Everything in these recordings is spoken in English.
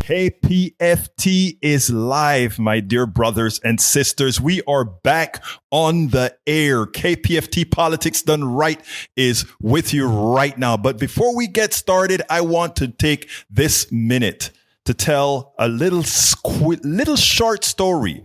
KPFT is live, my dear brothers and sisters. We are back on the air. KPFT Politics Done Right is with you right now. But before we get started, I want to take this minute to tell a little short story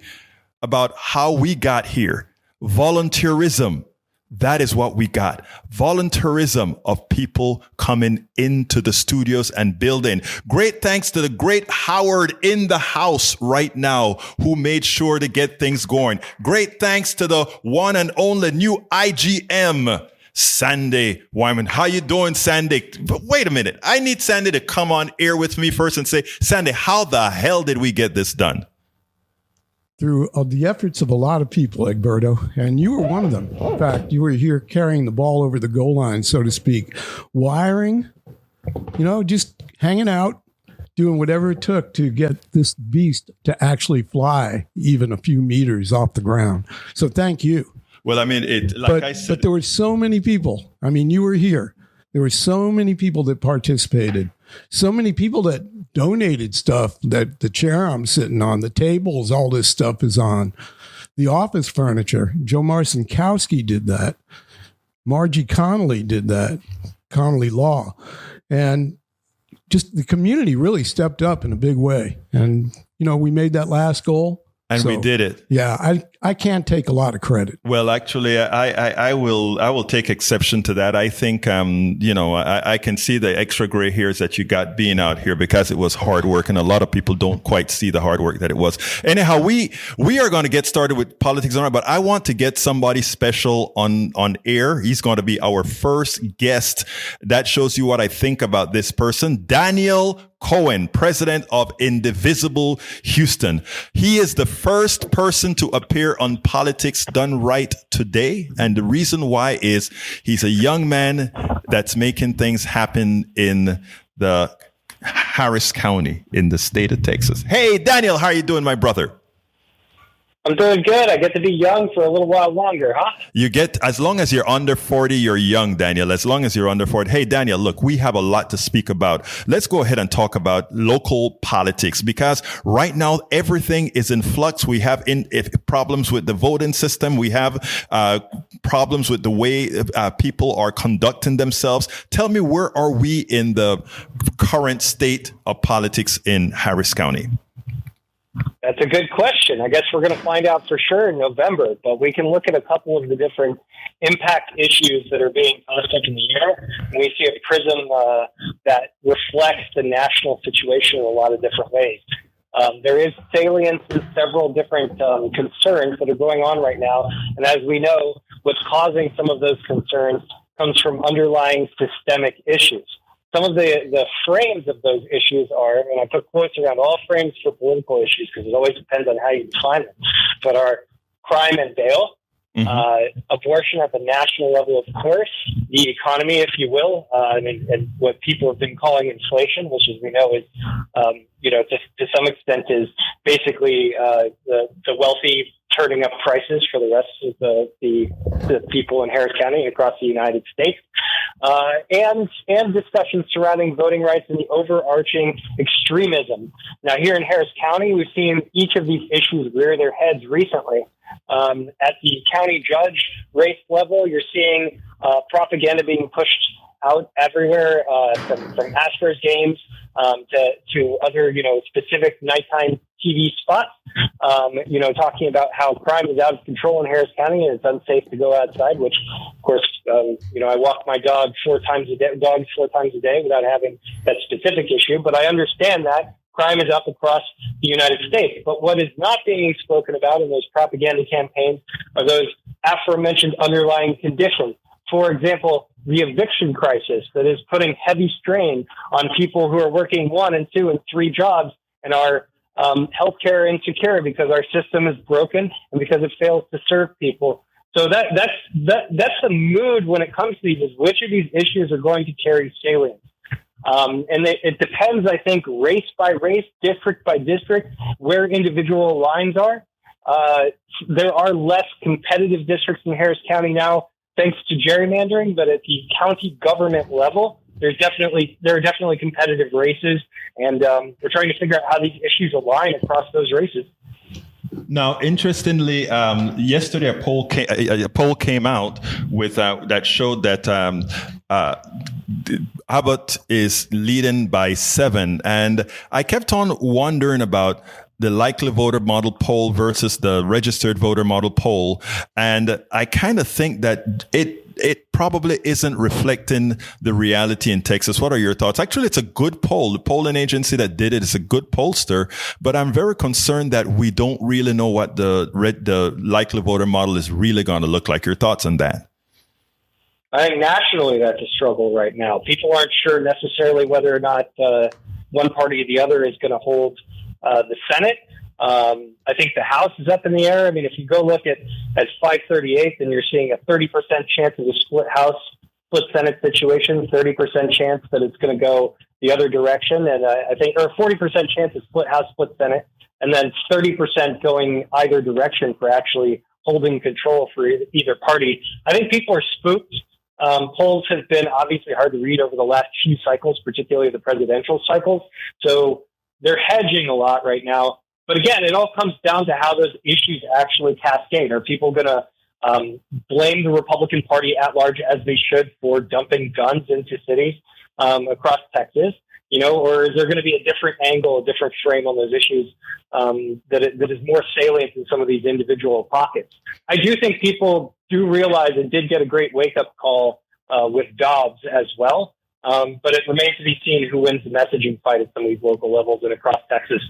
about how we got here. Volunteerism. That is what we got. Volunteerism of people coming into the studios and building. Great thanks to the great Howard in the house right now who made sure to get things going. Great thanks to the one and only new IGM, Sandy Wyman. How you doing, Sandy? But wait a minute. I need Sandy to come on air with me first and say, Sandy, how the hell did we get this done? Through the efforts of a lot of people, Egberto, and you were one of them. In fact, you were here carrying the ball over the goal line, so to speak, wiring, just hanging out, doing whatever it took to get this beast to actually fly even a few meters off the ground. So thank you. Well, I mean, I said, but there were so many people. I mean, you were here. There were so many people that participated, so many people that donated stuff, that the chair I'm sitting on, the tables, all this stuff is on, the office furniture. Joe Marcinkowski did that. Margie Connolly did that, Connolly Law. And just the community really stepped up in a big way. And, we made that last goal. And we did it. Yeah, I can't take a lot of credit. Well, actually, I will take exception to that. I think, I can see the extra gray hairs that you got being out here because it was hard work, and a lot of people don't quite see the hard work that it was. Anyhow, we are going to get started with Politics on, but I want to get somebody special on air. He's going to be our first guest. That shows you what I think about this person, Daniel Cohen, president of Indivisible Houston. He is the first person to appear on Politics Done Right today. And the reason why is he's a young man that's making things happen in the Harris County in the state of Texas. Hey, Daniel, how are you doing, my brother? I'm doing good. I get to be young for a little while longer, huh? You get, as long as you're under 40, you're young, Daniel. As long as you're under 40. Hey, Daniel, look, we have a lot to speak about. Let's go ahead and talk about local politics because right now everything is in flux. We have problems with the voting system. We have problems with the way people are conducting themselves. Tell me, where are we in the current state of politics in Harris County? That's a good question. I guess we're going to find out for sure in November, but we can look at a couple of the different impact issues that are being tossed up in the air. And we see a prism that reflects the national situation in a lot of different ways. There is salience in several different concerns that are going on right now. And as we know, what's causing some of those concerns comes from underlying systemic issues. Some of the frames of those issues are, and I put quotes around all frames for political issues because it always depends on how you define them, but are crime and bail, abortion at the national level, of course, the economy, if you will, and what people have been calling inflation, which, as we know, is, to some extent is basically the wealthy turning up prices for the rest of the people in Harris County and across the United States, and discussions surrounding voting rights and the overarching extremism. Now, here in Harris County, we've seen each of these issues rear their heads recently. At the county judge race level, you're seeing propaganda being pushed out everywhere, from Astros games to other, specific nighttime TV spots, talking about how crime is out of control in Harris County and it's unsafe to go outside, which, of course, I walk my dogs 4 times a day without having that specific issue. But I understand that crime is up across the United States. But what is not being spoken about in those propaganda campaigns are those aforementioned underlying conditions. For example, the eviction crisis that is putting heavy strain on people who are working 1 and 2 and 3 jobs and are healthcare insecure because our system is broken and because it fails to serve people. So that's the mood when it comes to these, is which of these issues are going to carry salience. And it depends, I think, race by race, district by district, where individual lines are. There are less competitive districts in Harris County now, thanks to gerrymandering, but at the county government level, there are definitely competitive races, and we're trying to figure out how these issues align across those races. Now, interestingly, yesterday a poll came out with that showed that Abbott is leading by 7, and I kept on wondering about the likely voter model poll versus the registered voter model poll, and I kind of think that it probably isn't reflecting the reality in Texas. What are your thoughts? Actually, it's a good poll. The polling agency that did it is a good pollster, but I'm very concerned that we don't really know what the likely voter model is really going to look like. Your thoughts on that? I think nationally that's a struggle right now. People aren't sure necessarily whether or not one party or the other is going to hold the Senate. I think the House is up in the air. I mean, if you go look at 538, then you're seeing a 30% chance of a split House, split Senate situation, 30% chance that it's going to go the other direction. And I think, or 40% chance of split House, split Senate, and then 30% going either direction for actually holding control for either party. I think people are spooked. Polls have been obviously hard to read over the last few cycles, particularly the presidential cycles. So they're hedging a lot right now. But again, it all comes down to how those issues actually cascade. Are people going to blame the Republican Party at large, as they should, for dumping guns into cities across Texas? Or is there going to be a different angle, a different frame on those issues that is more salient in some of these individual pockets? I do think people do realize and did get a great wake-up call with Dobbs as well. But it remains to be seen who wins the messaging fight at some of these local levels and across Texas.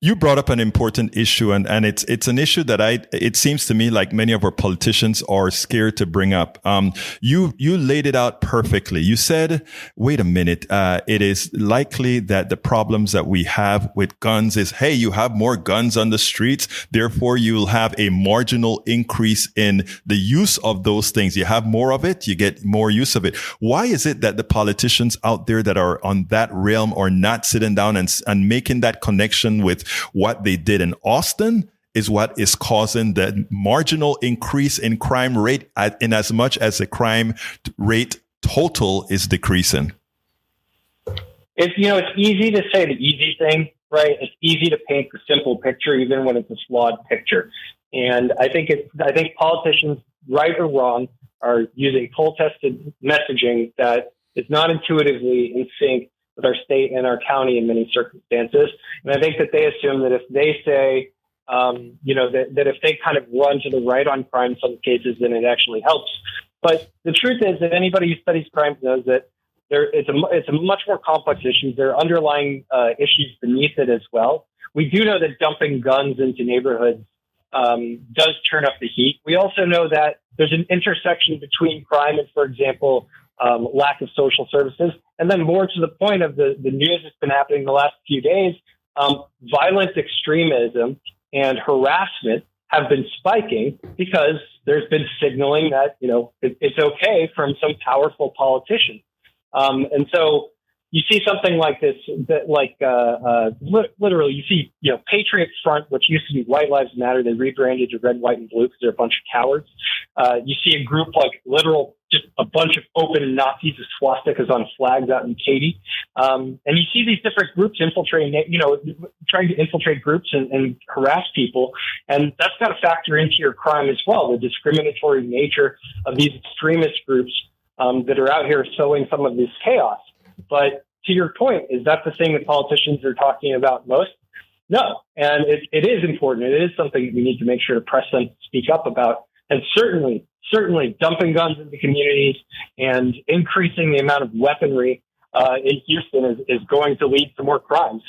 You brought up an important issue, and it's an issue that it seems to me like many of our politicians are scared to bring up. You laid it out perfectly. You said, wait a minute, it is likely that the problems that we have with guns is, hey, you have more guns on the streets, therefore you will have a marginal increase in the use of those things. You have more of it, you get more use of it. Why is it that the politicians out there that are on that realm are not sitting down and making that connection with what they did in Austin is what is causing the marginal increase in crime rate in as much as the crime rate total is decreasing? It's easy to say the easy thing, right? It's easy to paint the simple picture, even when it's a flawed picture. And I think politicians, right or wrong, are using poll-tested messaging that is not intuitively in sync with our state and our county in many circumstances. And I think that they assume that if they say, that if they kind of run to the right on crime in some cases, then it actually helps. But the truth is that anybody who studies crime knows that it's a much more complex issue. There are underlying issues beneath it as well. We do know that dumping guns into neighborhoods does turn up the heat. We also know that there's an intersection between crime and, for example, lack of social services. And then more to the point of the news that's been happening the last few days, violent extremism and harassment have been spiking because there's been signaling that, it's okay from some powerful politicians. And so you see something like this, literally you see, Patriot Front, which used to be White Lives Matter, they rebranded to Red, White, and Blue because they're a bunch of cowards. You see a group like just a bunch of open Nazis with swastikas on flags out in Katy. And you see these different groups infiltrating, trying to infiltrate groups and harass people. And that's got to factor into your crime as well, the discriminatory nature of these extremist groups that are out here sowing some of this chaos. But to your point, is that the thing that politicians are talking about most? No. And it is important. It is something we need to make sure to press them to speak up about. And certainly dumping guns into communities and increasing the amount of weaponry in Houston is going to lead to more crimes.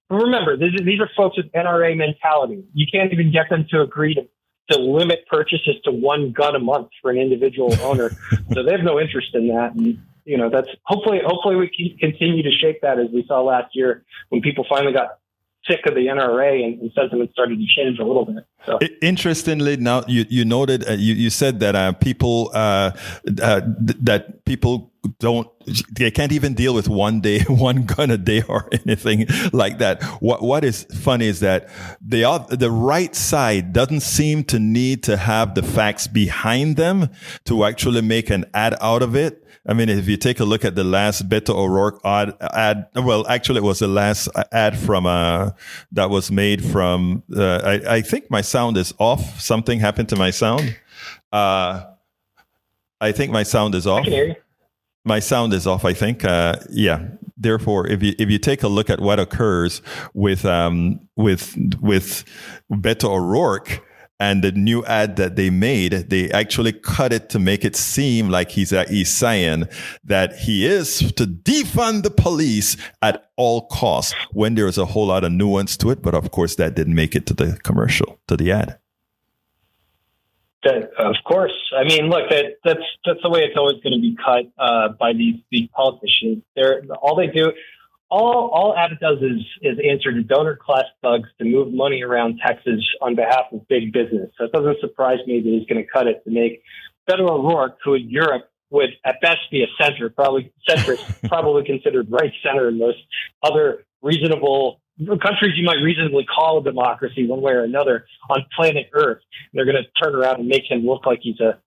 Remember, these are folks with NRA mentality. You can't even get them to agree to limit purchases to one gun a month for an individual owner. So they have no interest in that. And, that's hopefully we can continue to shape that, as we saw last year when people finally got sick of the NRA and sentiment started to change a little bit. So. Interestingly, now you noted you said that people they can't even deal with one gun a day or anything like that. What is funny is that the right side doesn't seem to need to have the facts behind them to actually make an ad out of it. I mean, if you take a look at the last Beto O'Rourke ad, well, actually, it was the last ad from that was made from. I think my sound is off. Something happened to my sound. I think my sound is off. I can hear you. My sound is off, I think. Yeah. Therefore, if you take a look at what occurs with Beto O'Rourke and the new ad that they made, they actually cut it to make it seem like he's saying that he is to defund the police at all costs, when there's a whole lot of nuance to it. But of course, that didn't make it to the commercial, to the ad. Of course. I mean, look, that's the way it's always going to be cut by these politicians. All Abbott does is answer to donor class thugs to move money around Texas on behalf of big business. So it doesn't surprise me that he's going to cut it to make Beto O'Rourke, who in Europe would at best be a centrist, probably considered right center in most other reasonable countries you might reasonably call a democracy one way or another on planet Earth. They're going to turn around and make him look like he's a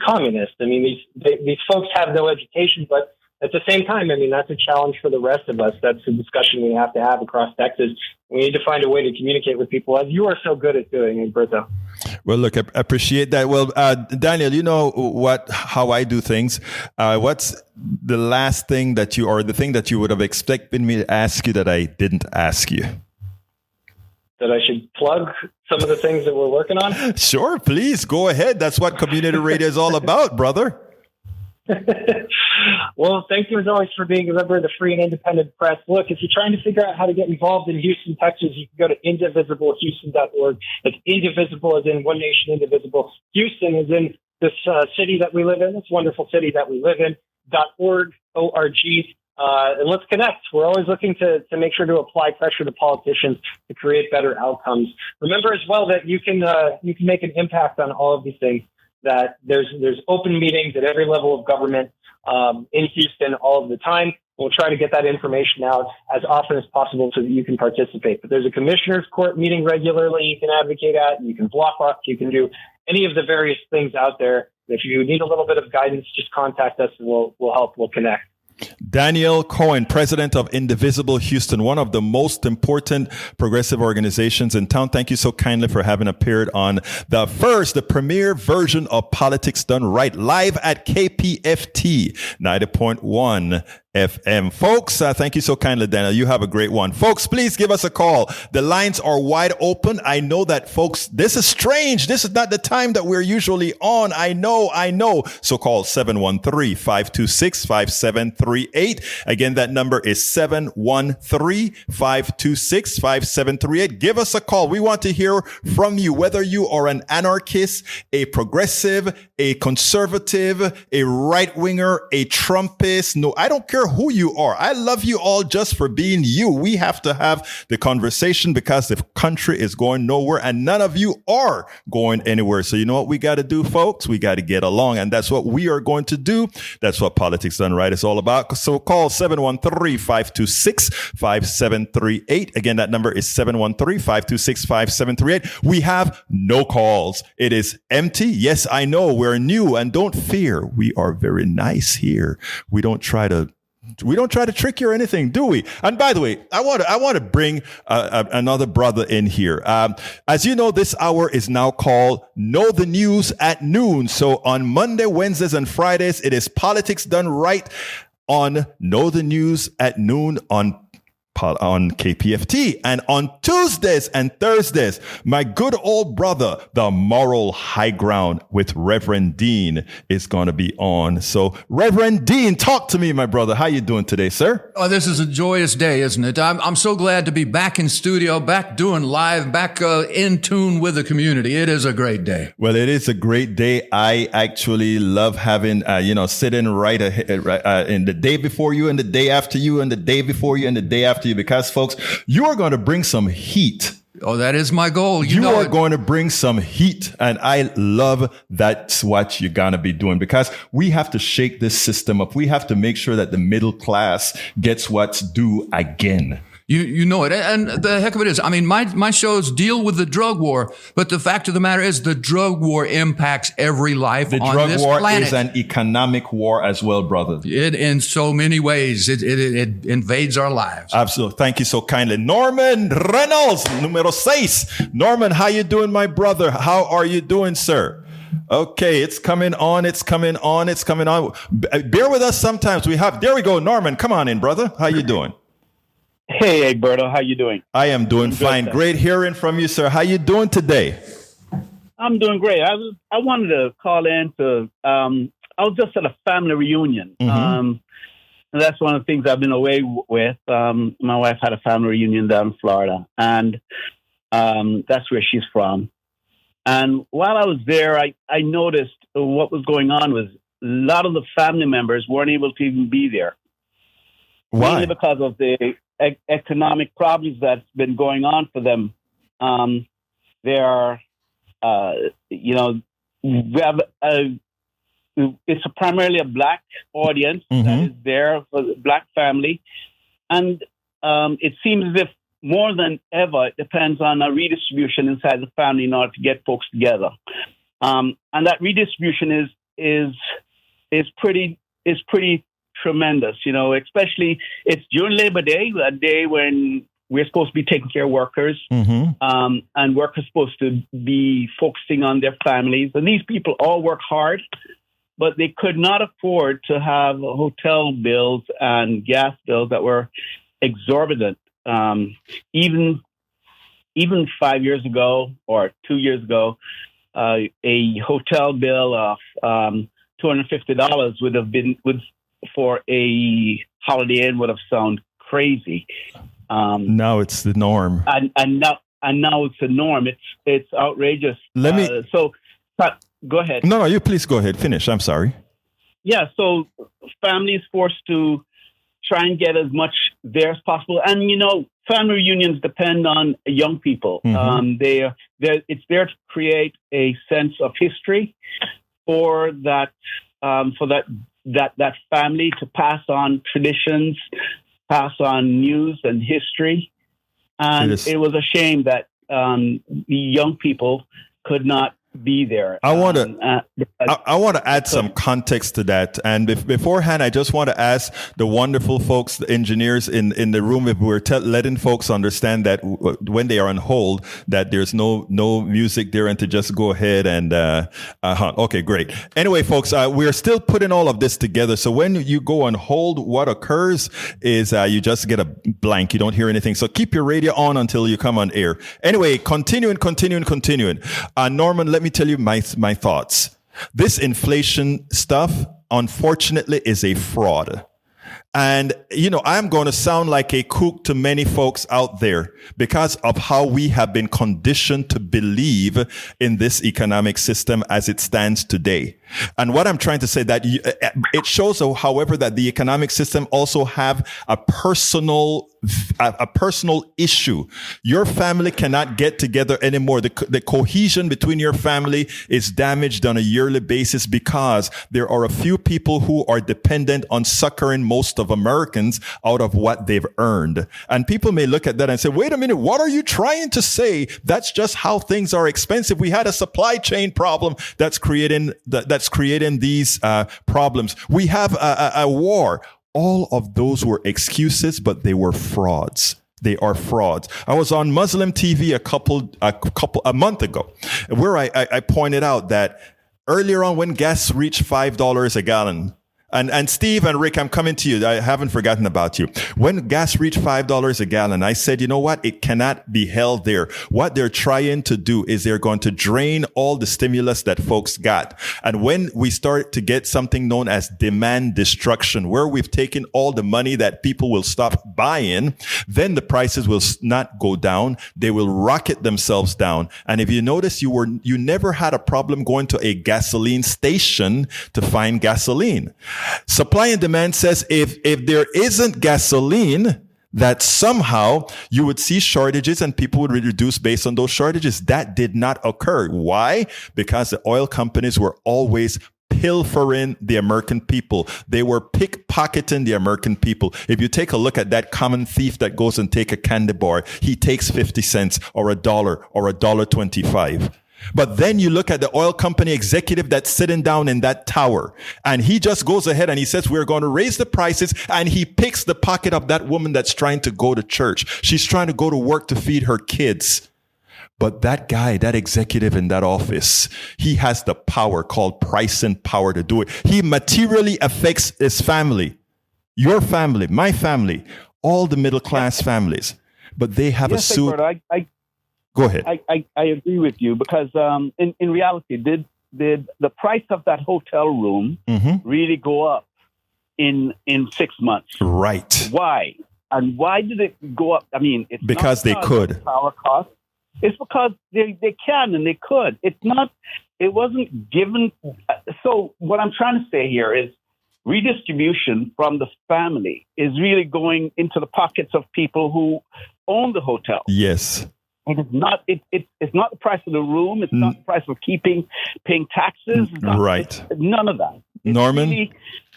communist. I mean, these folks have no education, but at the same time, I mean, that's a challenge for the rest of us. That's a discussion we have to have across Texas. We need to find a way to communicate with people, as you are so good at doing, Humberto. Well, look, I appreciate that. Well, Daniel, you know how I do things. What's the last thing that the thing that you would have expected me to ask you that I didn't ask you? That I should plug some of the things that we're working on? Sure, please go ahead. That's what community radio is all about, brother. Well, thank you as always for being a member of the Free and Independent Press. Look, if you're trying to figure out how to get involved in Houston, Texas, you can go to indivisiblehouston.org. It's indivisible as in one nation indivisible. Houston is in this city that we live in, this wonderful city that we live in, .org, O-R-G. And let's connect. We're always looking to make sure to apply pressure to politicians to create better outcomes. Remember as well that you can make an impact on all of these things. That there's open meetings at every level of government in Houston all of the time. We'll try to get that information out as often as possible so that you can participate. But there's a commissioner's court meeting regularly you can advocate at. You can block off. You can do any of the various things out there. If you need a little bit of guidance, just contact us and we'll help. We'll connect. Daniel Cohen, president of Indivisible Houston, one of the most important progressive organizations in town. Thank you so kindly for having appeared on the premier version of Politics Done Right, live at KPFT 90.1 FM. Folks, thank you so kindly, Daniel. You have a great one. Folks, please give us a call. The lines are wide open. I know that, folks, this is strange. This is not the time that we're usually on. I know. So call 713-526-5738. Again, that number is 713-526-5738. Give us a call. We want to hear from you, whether you are an anarchist, a progressive, a conservative, a right-winger, a Trumpist. No, I don't care who you are. I love you all just for being you. We have to have the conversation because the country is going nowhere and none of you are going anywhere. So you know what we got to do, folks? We got to get along, and that's what we are going to do. That's what Politics Done Right is all about. So call 713-526-5738. Again, that number is 713-526-5738. We have no calls. It is empty. Yes, I know we're new, and don't fear. We are very nice here. We don't try to trick you or anything, do we? And by the way, I want to bring another brother in here. As you know, this hour is now called Know the News at Noon. So on Monday, Wednesdays, and Fridays, it is Politics Done Right on Know the News at Noon on KPFT. And on Tuesdays and Thursdays, my good old brother, the Moral High Ground with Reverend Dean, is going to be on. So Reverend Dean, talk to me, my brother. How you doing today, sir? Oh, this is a joyous day, isn't it? I'm so glad to be back in studio, back doing live, back in tune with the community. It is a great day. Well, it is a great day. I actually love having, sitting right in the day before you and the day after you and the day before you and the day after you, because folks, you are going to bring some heat Oh, that is my goal. You know are it. going to bring some heat, and I love that's what you're going to be doing, because we have to shake this system up. We have to make sure that the middle class gets what's due again. You know it. And the heck of it is, I mean, my shows deal with the drug war, but the fact of the matter is the drug war impacts every life on this planet. The drug war is an economic war as well, brother. It, in so many ways, it invades our lives. Absolutely. Thank you so kindly. Norman Reynolds, numero 6. Norman, how you doing, my brother? How are you doing, sir? Okay, it's coming on. It's coming on. It's coming on. Bear with us sometimes. There we go. Norman, come on in, brother. How you doing? Hey, Egberto, how you doing? I am doing fine. Great hearing from you, sir. How you doing today? I'm doing great. I wanted to call in to. I was just at a family reunion. And that's one of the things I've been away with. My wife had a family reunion down in Florida, and that's where she's from. And while I was there, I noticed what was going on was a lot of the family members weren't able to even be there. Why? Mainly because of the economic problems that's been going on for them. They are, we have it's primarily a black audience that is there for the black family. And it seems as if more than ever, it depends on a redistribution inside the family in order to get folks together. And that redistribution is pretty tremendous, especially it's during Labor Day, a day when we're supposed to be taking care of workers, and work is supposed to be focusing on their families. And these people all work hard, but they could not afford to have hotel bills and gas bills that were exorbitant. Even 5 years ago or 2 years ago, a hotel bill of $250 would have been for a Holiday Inn would have sounded crazy. Now it's the norm, and now it's the norm. It's outrageous. Go ahead. No, you please go ahead. Finish. I'm sorry. Yeah. So families forced to try and get as much there as possible, and family reunions depend on young people. It's there to create a sense of history for that family, to pass on traditions, pass on news and history. And it was a shame that the young people could not be there. I want to add some context to that. And beforehand, I just want to ask the wonderful folks, the engineers in the room, if we're letting folks understand that when they are on hold, that there's no music there, and to just go ahead and, okay, great. Anyway, folks, we're still putting all of this together. So when you go on hold, what occurs is you just get a blank. You don't hear anything. So keep your radio on until you come on air. Anyway, continuing. Norman, let me tell you my thoughts. This inflation stuff, unfortunately, is a fraud. And, I'm going to sound like a kook to many folks out there because of how we have been conditioned to believe in this economic system as it stands today. And what I'm trying to say that it shows, however, that the economic system also have a personal issue. Your family cannot get together anymore. The cohesion between your family is damaged on a yearly basis because there are a few people who are dependent on succoring most of Americans out of what they've earned. And people may look at that and say, wait a minute, what are you trying to say? That's just how things are expensive. We had a supply chain problem that's creating these problems. We have a war. All of those were excuses, but they were frauds. They are frauds. I was on Muslim TV a month ago, where I pointed out that earlier on when gas reached $5 a gallon. And Steve and Rick, I'm coming to you. I haven't forgotten about you. When gas reached $5 a gallon, I said, you know what? It cannot be held there. What they're trying to do is they're going to drain all the stimulus that folks got. And when we start to get something known as demand destruction, where we've taken all the money that people will stop buying, then the prices will not go down. They will rocket themselves down. And if you notice, you never had a problem going to a gasoline station to find gasoline. Supply and demand says if there isn't gasoline, that somehow you would see shortages and people would reduce based on those shortages. That did not occur. Why? Because the oil companies were always pilfering the American people. They were pickpocketing the American people. If you take a look at that common thief that goes and take a candy bar, he takes 50 cents or $1 or $1.25. But then you look at the oil company executive that's sitting down in that tower, and he just goes ahead and he says, we're going to raise the prices, and he picks the pocket of that woman that's trying to go to church. She's trying to go to work to feed her kids. But that guy, that executive in that office, he has the power called pricing power to do it. He materially affects his family, your family, my family, all the middle class families. But they have a suit. Go ahead. I agree with you because in reality, did the price of that hotel room really go up in 6 months? Right. Why? And why did it go up? I mean, it's because they could. Power cost. It's because they can and they could. It's not. It wasn't given. So what I'm trying to say here is redistribution from the family is really going into the pockets of people who own the hotel. Yes. It is not. It's not the price of the room. It's not the price of paying taxes. Right. None of that. It's Norman. really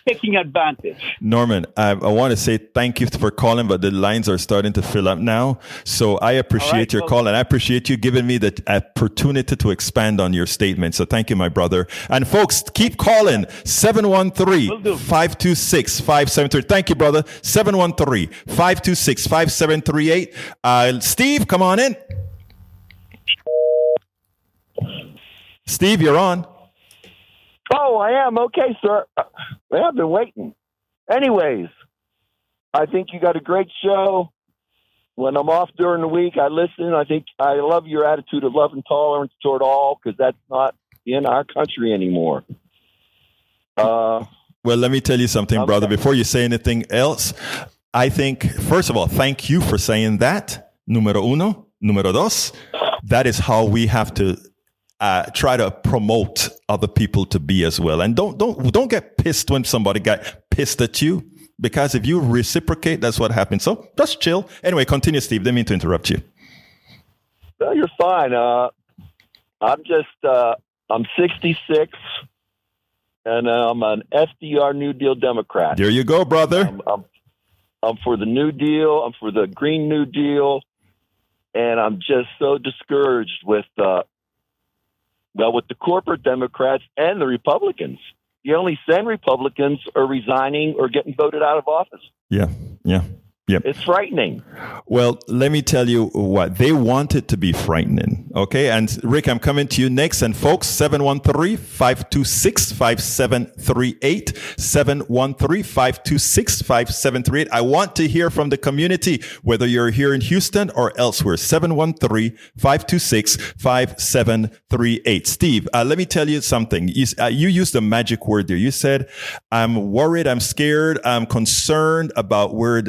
taking advantage. Norman, I want to say thank you for calling, but the lines are starting to fill up now. So I appreciate your call, and I appreciate you giving me the opportunity to expand on your statement. So thank you, my brother. And folks, keep calling 713-526-5738. Thank you, brother. 713-526-5738. Steve, come on in. Steve, you're on. Oh, I am. Okay, sir. Well, I've been waiting. Anyways, I think you got a great show. When I'm off during the week, I listen. I think I love your attitude of love and tolerance toward all, because that's not in our country anymore. Well, let me tell you something, brother. Before you say anything else, I think, first of all, thank you for saying that. Número uno. Número dos. That is how we have to try to promote other people to be as well. And don't get pissed when somebody got pissed at you, because if you reciprocate, that's what happens. So just chill. Anyway, continue, Steve. Didn't mean to interrupt you. No, you're fine. I'm 66, and I'm an FDR New Deal Democrat. There you go, brother. I'm for the New Deal. I'm for the Green New Deal. And I'm just so discouraged with the corporate Democrats and the Republicans. The only 10 Republicans are resigning or getting voted out of office. Yeah. Yep. It's frightening. Well, let me tell you what. They want it to be frightening. Okay. And Rick, I'm coming to you next. And folks, 713-526-5738. 713-526-5738. I want to hear from the community, whether you're here in Houston or elsewhere. 713-526-5738. Steve, let me tell you something. You used a magic word there. You said, I'm worried, I'm scared, I'm concerned about where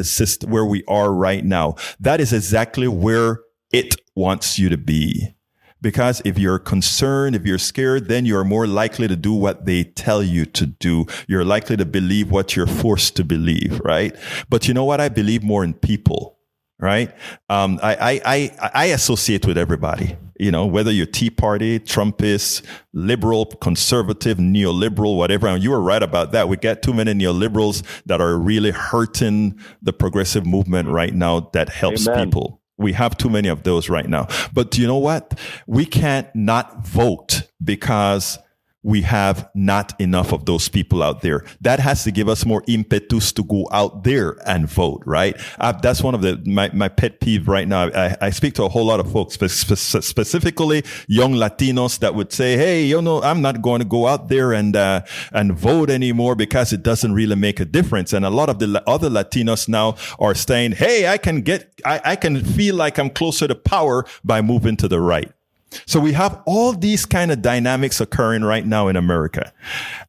we are right now. That is exactly where it wants you to be. Because if you're concerned, if you're scared, then you're more likely to do what they tell you to do. You're likely to believe what you're forced to believe, right? But you know what? I believe more in people, right? I associate with everybody. You know, whether you're Tea Party, Trumpist, liberal, conservative, neoliberal, whatever. And you were right about that. We got too many neoliberals that are really hurting the progressive movement right now that helps people. We have too many of those right now. But you know what? We can't not vote because we have not enough of those people out there. That has to give us more impetus to go out there and vote, right? That's one of my pet peeve right now. I speak to a whole lot of folks, specifically young Latinos that would say, hey, I'm not going to go out there and vote anymore because it doesn't really make a difference. And a lot of the other Latinos now are saying, hey, I can feel like I'm closer to power by moving to the right. So we have all these kind of dynamics occurring right now in America.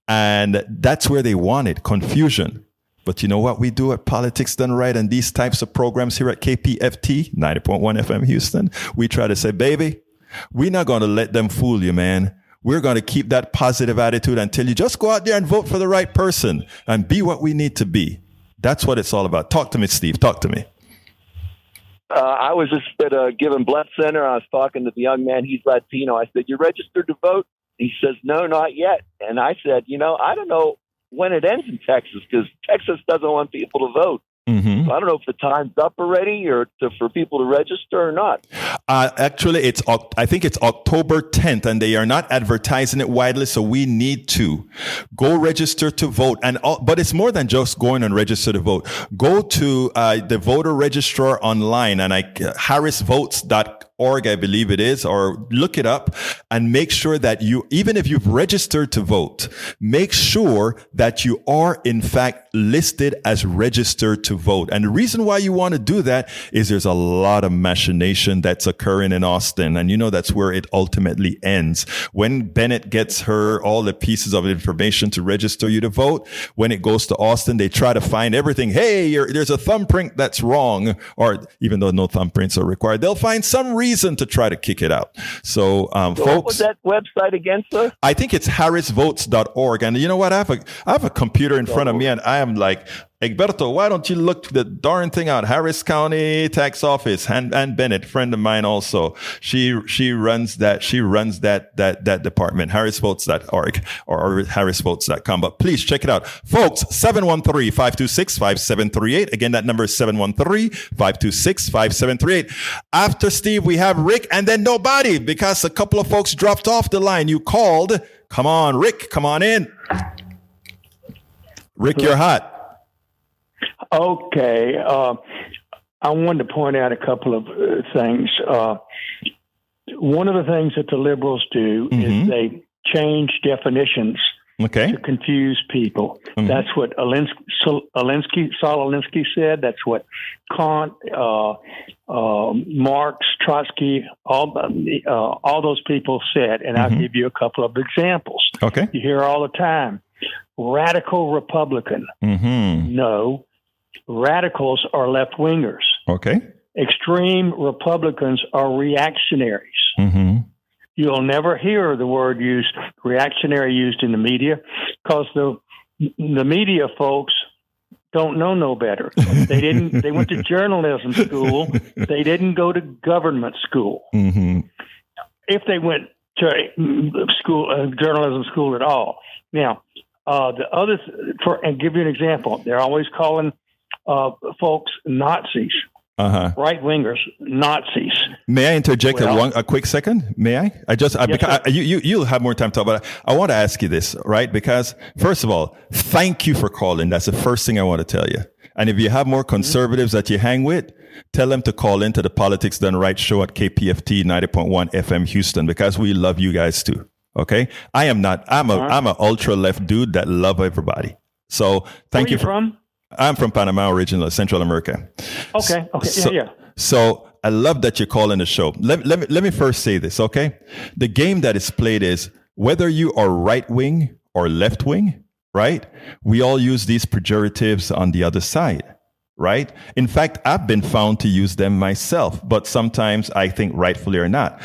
And that's where they want it, confusion. But you know what we do at Politics Done Right and these types of programs here at KPFT, 90.1 FM Houston? We try to say, baby, we're not going to let them fool you, man. We're going to keep that positive attitude until you just go out there and vote for the right person and be what we need to be. That's what it's all about. Talk to me, Steve. Talk to me. I was just at a given blood center. I was talking to the young man. He's Latino. I said, "You registered to vote?" He says, "No, not yet." And I said, I don't know when it ends in Texas because Texas doesn't want people to vote. Mm-hmm. So I don't know if the time's up already for people to register or not. Actually, I think it's October 10th, and they are not advertising it widely, so we need to go register to vote. But it's more than just going and register to vote. Go to the voter registrar online, and harrisvotes.org, I believe it is, or look it up and make sure that even if you've registered to vote, make sure that you are in fact listed as registered to vote. And the reason why you want to do that is there's a lot of machination that's occurring in Austin. And that's where it ultimately ends. When Bennett gets all the pieces of information to register you to vote, when it goes to Austin, they try to find everything. Hey, there's a thumbprint that's wrong. Or even though no thumbprints are required, they'll find some reason to try to kick it out. So, folks. What was that website again, sir? I think it's harrisvotes.org. And you know what? I have a computer in front of me, and I am like, Egberto, why don't you look the darn thing out? Harris County Tax Office, and Bennett, friend of mine also. She runs that department, harrisvotes.org or harrisvotes.com. But please check it out. Folks, 713-526-5738. Again, that number is 713-526-5738. After Steve, we have Rick, and then nobody, because a couple of folks dropped off the line. You called. Come on, Rick, come on in. Rick, you're hot. Okay. I wanted to point out a couple of things. One of the things that the liberals do is they change definitions to confuse people. Mm-hmm. That's what Saul Alinsky said. That's what Kant, Marx, Trotsky, all those people said. And I'll give you a couple of examples. Okay. You hear all the time, radical Republican. Mm-hmm. No. Radicals are left-wingers. Okay. Extreme Republicans are reactionaries. Mm-hmm. You'll never hear the word reactionary used in the media because the media folks don't know no better. They went to journalism school. They didn't go to government school. Mm-hmm. If they went to journalism school at all. Now, and give you an example, they're always calling folks Nazis, right-wingers, Nazis. May I interject a quick second? May I? You'll have more time to talk, but I want to ask you this, right? Because first of all, thank you for calling. That's the first thing I want to tell you. And if you have more conservatives that you hang with, tell them to call into the Politics Done Right show at KPFT 90.1 FM Houston, because we love you guys too. Okay? I'm an ultra left dude that love everybody. So thank you. Where are you from? I'm from Panama originally, Central America. Okay. So I love that you're calling the show. Let me first say this, okay? The game that is played is whether you are right wing or left wing, right? We all use these pejoratives on the other side, right? In fact, I've been found to use them myself, but sometimes I think rightfully or not.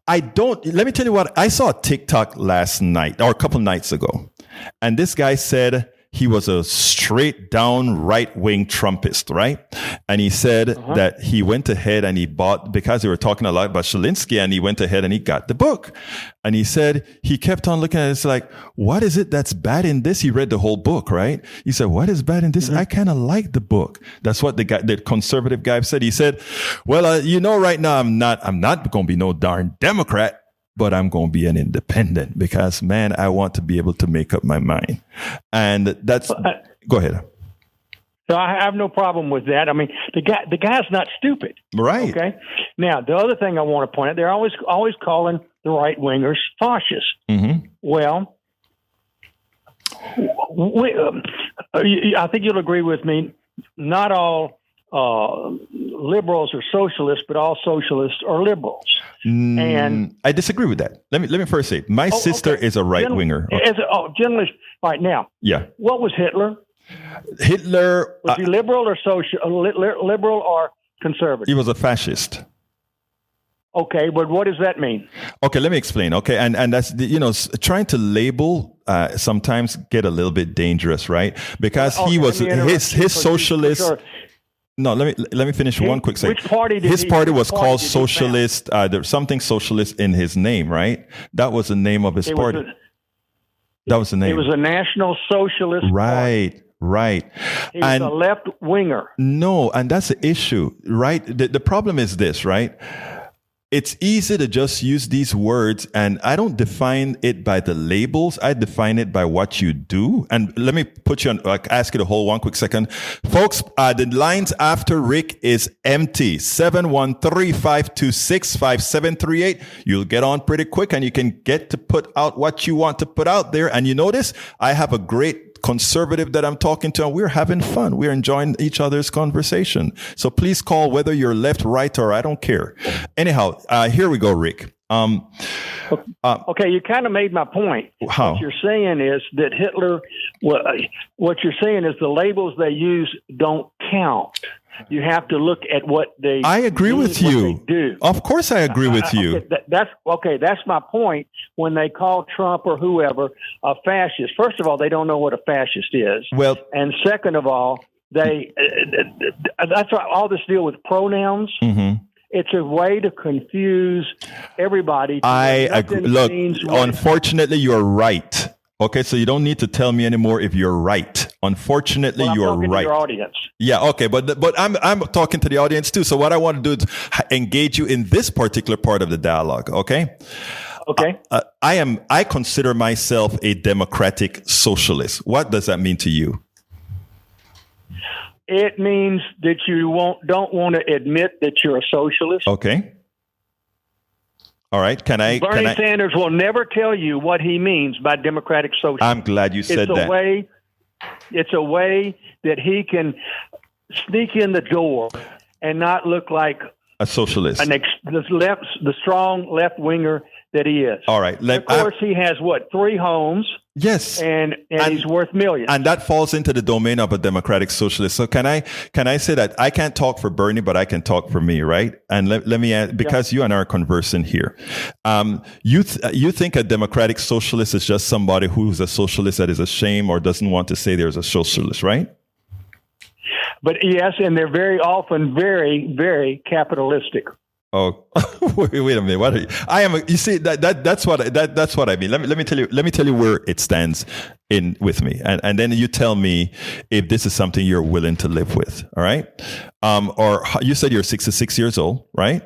Let me tell you what, I saw a TikTok last night or a couple nights ago, and this guy said he was a straight down right wing Trumpist, right? And he said that he went ahead and he bought, because they were talking a lot about Shalinsky, and he went ahead and he got the book. And he said he kept on looking at it. It's like, what is it that's bad in this? He read the whole book, right? He said, what is bad in this? I kind of like the book. That's what the conservative guy said. He said, well, right now I'm not going to be no darn Democrat, but I'm going to be an independent because, man, I want to be able to make up my mind. And that's, go ahead. So I have no problem with that. I mean, the guy's not stupid. Right. Okay. Now, the other thing I want to point out, they're always calling the right wingers fascists. Mm-hmm. Well, I think you'll agree with me. Not all liberals are socialists, but all socialists are liberals. And I disagree with that. Let me first say, my sister is a right winger. Generally, right now. Yeah. What was Hitler? Hitler was he liberal or liberal or conservative? He was a fascist. Okay, but what does that mean? Okay, let me explain. Okay, and that's trying to label sometimes get a little bit dangerous, right? Because he was his socialist. No, let me finish one quick second. Which party did his party was which called did he Socialist. There's something socialist in his name, right? That was the name of his party. That was the name. It was a National Socialist Party. Right. Right. He was a left winger. No, and that's the issue, right? The problem is this, right? It's easy to just use these words, and I don't define it by the labels. I define it by what you do. And let me put you on, ask you to hold one quick second. Folks, the lines after Rick is empty. 713-526-5738. You'll get on pretty quick, and you can get to put out what you want to put out there. And you notice I have a great conservative that I'm talking to, and we're having fun. We're enjoying each other's conversation. So please call, whether you're left, right, or I don't care. Anyhow, here we go, Rick. Okay, you kind of made my point. How? What you're saying is that Hitler, what you're saying is the labels they use don't count. You have to look at what they I agree with you. Do. Of course I agree with you. Okay, that's my point. When they call Trump or whoever a fascist, first of all, they don't know what a fascist is. Well, and second of all, that's why all this deal with pronouns. Mm-hmm. It's a way to confuse everybody. I agree. Look, unfortunately, you're right. Okay, so you don't need to tell me anymore if you're right. Unfortunately, you're right. To your audience. Yeah, okay, but I'm talking to the audience too. So what I want to do is engage you in this particular part of the dialogue. Okay. Okay. I consider myself a democratic socialist. What does that mean to you? It means that you don't want to admit that you're a socialist. Okay. All right. Bernie Sanders will never tell you what he means by democratic socialism. I'm glad you said that. It's a way that he can sneak in the door and not look like a socialist, the strong left winger that he is. All right. Of course, he has 3 homes. Yes, and he's worth millions. And that falls into the domain of a democratic socialist. So can I say that I can't talk for Bernie, but I can talk for me, right? And let me add, because you and I are conversing here. You think a democratic socialist is just somebody who's a socialist that is ashamed or doesn't want to say there's a socialist, right? But yes, and they're very often very, very capitalistic. Oh, wait a minute. What are you? I am. You see that's what I mean. Let me tell you where it stands in with me, and then you tell me if this is something you're willing to live with. All right. Or you said you're 66 years old, right?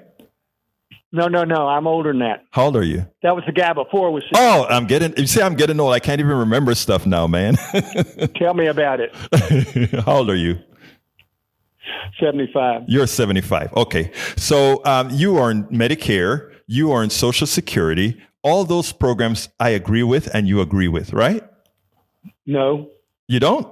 No. I'm older than that. How old are you? That was the guy before was 60. Oh, I'm getting old. I can't even remember stuff now, man. Tell me about it. How old are you? 75. You're 75. Okay. So you are in Medicare, you are in Social Security. All those programs I agree with and you agree with, right? No. You don't?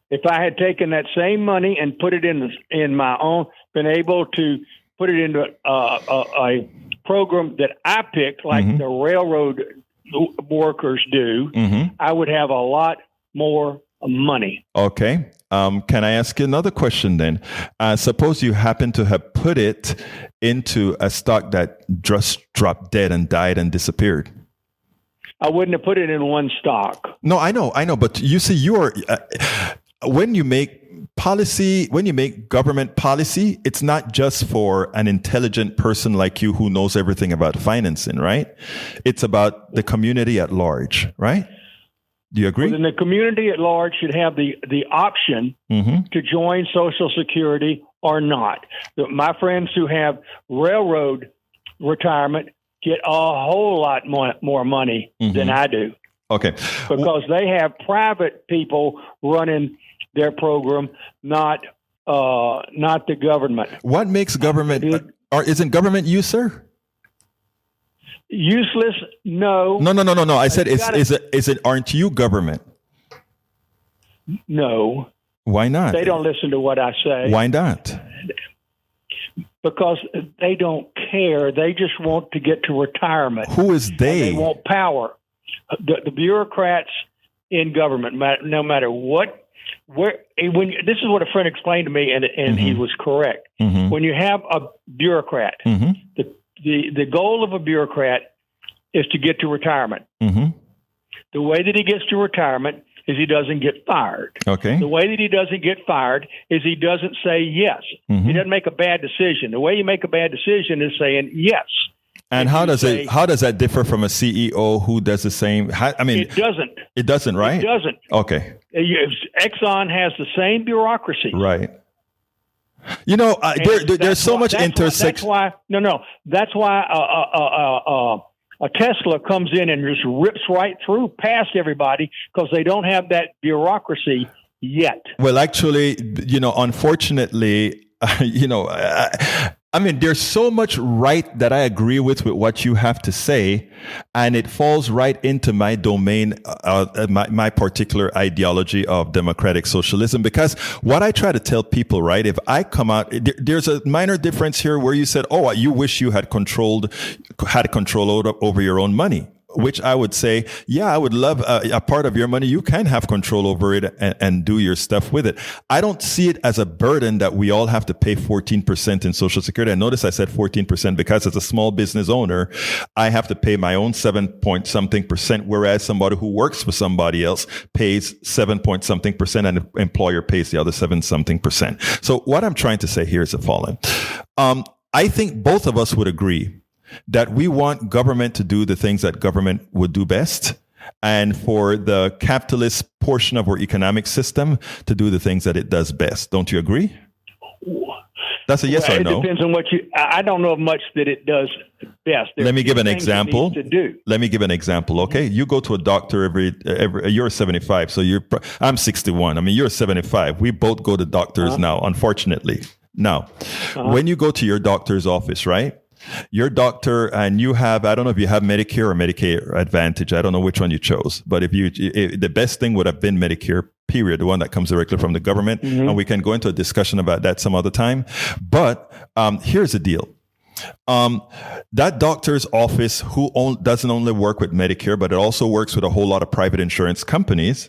If I had taken that same money and put it in my own, been able to put it into a program that I picked, like the railroad workers do, I would have a lot more money. Okay. Can I ask you another question then? Suppose you happen to have put it into a stock that just dropped dead and died and disappeared. I wouldn't have put it in one stock. No, I know. But you see, you are when you make policy, when you make government policy, it's not just for an intelligent person like you who knows everything about financing, right? It's about the community at large, right? Do you agree? Well, then the community at large should have the option to join Social Security or not. My friends who have railroad retirement get a whole lot more money than I do. Okay. Because they have private people running their program, not the government. What makes government, or isn't government you, sir? Useless? No. No. I said, aren't you government? No. Why not? They don't listen to what I say. Why not? Because they don't care. They just want to get to retirement. Who is they? They want power. The bureaucrats in government, no matter what, this is what a friend explained to me, and he was correct. When you have a bureaucrat, the goal of a bureaucrat is to get to retirement. The way that he gets to retirement is he doesn't get fired. Okay. The way that he doesn't get fired is he doesn't say yes. He doesn't make a bad decision. The way you make a bad decision is saying yes. And how does that differ from a CEO who does the same? It doesn't. It doesn't, right? It doesn't. Okay. Exxon has the same bureaucracy. Right. You know, there's so much intersection. That's why a Tesla comes in and just rips right through past everybody because they don't have that bureaucracy yet. Well, actually, unfortunately, there's so much right that I agree with what you have to say, and it falls right into my domain, my particular ideology of democratic socialism. Because what I try to tell people, right, if I come out, there's a minor difference here where you said, "Oh, you wish you had control over your own money." Which I would say, yeah, I would love a part of your money. You can have control over it and do your stuff with it. I don't see it as a burden that we all have to pay 14% in Social Security. And notice I said 14% because as a small business owner, I have to pay my own 7-point-something%, whereas somebody who works for somebody else pays 7-point-something% and the employer pays the other 7-something%. So what I'm trying to say here is the following. I think both of us would agree that we want government to do the things that government would do best, and for the capitalist portion of our economic system to do the things that it does best. Don't you agree? That's a yes or no. It depends on what I don't know much that it does best. Let me give an example. Let me give an example. Okay. You go to a doctor every you're 75. So I'm 61. You're 75. We both go to doctors now, unfortunately. Now, when you go to your doctor's office, right? Your doctor, and you have, I don't know if you have Medicare or Medicare Advantage. I don't know which one you chose, but if the best thing would have been Medicare, period, the one that comes directly from the government. And we can go into a discussion about that some other time. But here's the deal. That doctor's office doesn't only work with Medicare, but it also works with a whole lot of private insurance companies.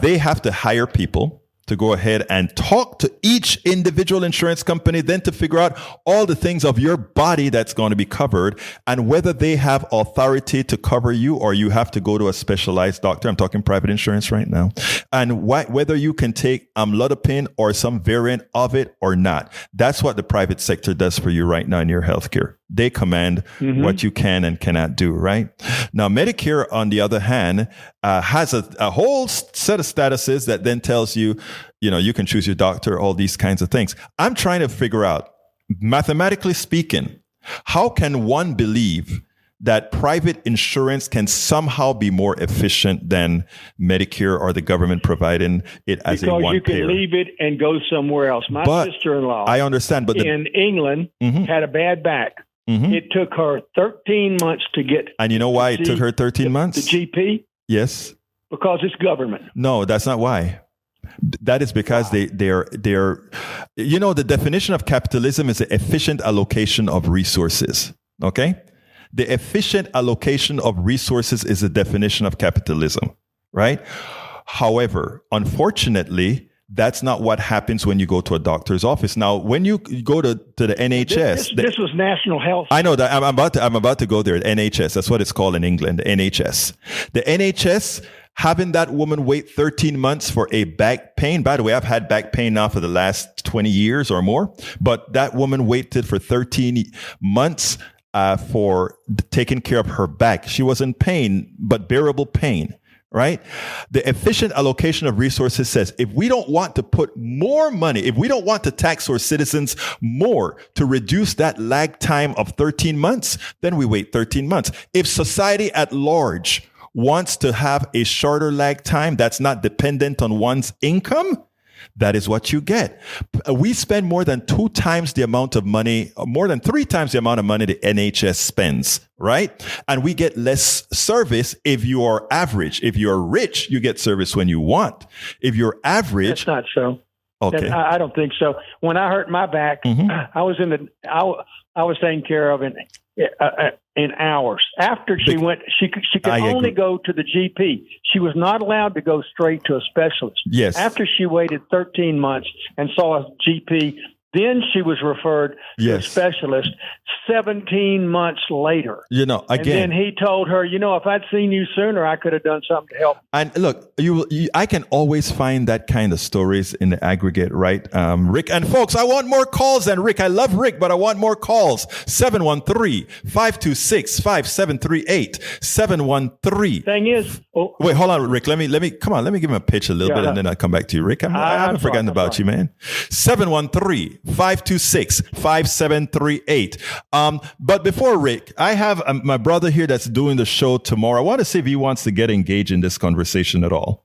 They have to hire people to go ahead and talk to each individual insurance company, then to figure out all the things of your body that's going to be covered and whether they have authority to cover you or you have to go to a specialized doctor. I'm talking private insurance right now. And whether you can take amlodipine or some variant of it or not. That's what the private sector does for you right now in your healthcare. They command what you can and cannot do, right? Now, Medicare, on the other hand, has a whole set of statuses that then tells you, you can choose your doctor, all these kinds of things. I'm trying to figure out, mathematically speaking, how can one believe that private insurance can somehow be more efficient than Medicare or the government providing it as a one-payer? Because you can leave it and go somewhere else. My sister-in-law, I understand, but in England, had a bad back. It took her 13 months to get. And you know why it took her 13 months? The GP? Yes. Because it's government. No, that's not why. That is because they're the definition of capitalism is the efficient allocation of resources. Okay? The efficient allocation of resources is the definition of capitalism, right? However, unfortunately, that's not what happens when you go to a doctor's office. Now, when you go to the NHS, this was National Health. I know that I'm about to go there. NHS, that's what it's called in England. NHS, the NHS having that woman wait 13 months for a back pain. By the way, I've had back pain now for the last 20 years or more, but that woman waited for 13 months for taking care of her back. She was in pain, but bearable pain. Right? The efficient allocation of resources says if we don't want to put more money, if we don't want to tax our citizens more to reduce that lag time of 13 months, then we wait 13 months. If society at large wants to have a shorter lag time that's not dependent on one's income, that is what you get. We spend more than 2 times the amount of money, more than 3 times the amount of money the NHS spends, right? And we get less service if you are average. If you're rich, you get service when you want. If you're average. That's not so. Okay. I don't think so. When I hurt my back, I was taken care of in hours. After she went, she could only go to the GP. She was not allowed to go straight to a specialist. Yes. After she waited 13 months and saw a GP Then she was referred to a Yes. specialist 17 months later. You know, again, And then he told her, if I'd seen you sooner, I could have done something to help. and look, I can always find that kind of stories in the aggregate, right? Rick, and folks, I want more calls than Rick. I love Rick, but I want more calls. 713-526-5738. 713. Thing is, Wait, hold on, Rick. Let me give him a pitch a little bit, and then I'll come back to you, Rick. I haven't forgotten about you, man. 713-526-5738. But before Rick, I have my brother here that's doing the show tomorrow. I want to see if he wants to get engaged in this conversation at all.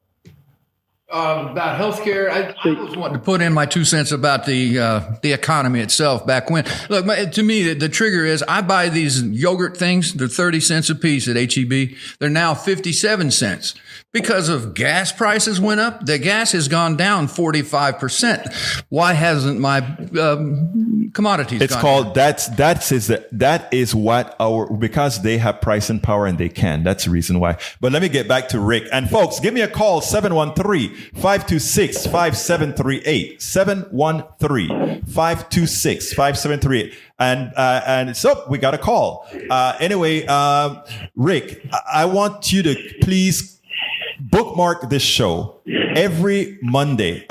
About healthcare, I was wanting to put in my 2 cents about the economy itself back when. Look, to me, the trigger is I buy these yogurt things. They're 30 cents a piece at HEB. They're now 57 cents because of gas prices went up. The gas has gone down 45%. Why hasn't my commodities? It's gone called down? that is what because they have pricing power and they can. That's the reason why. But let me get back to Rick. And folks, give me a call, 713-526-5738. 713-526-5738. And so we got a call. Anyway, Rick, I want you to please bookmark this show every Monday,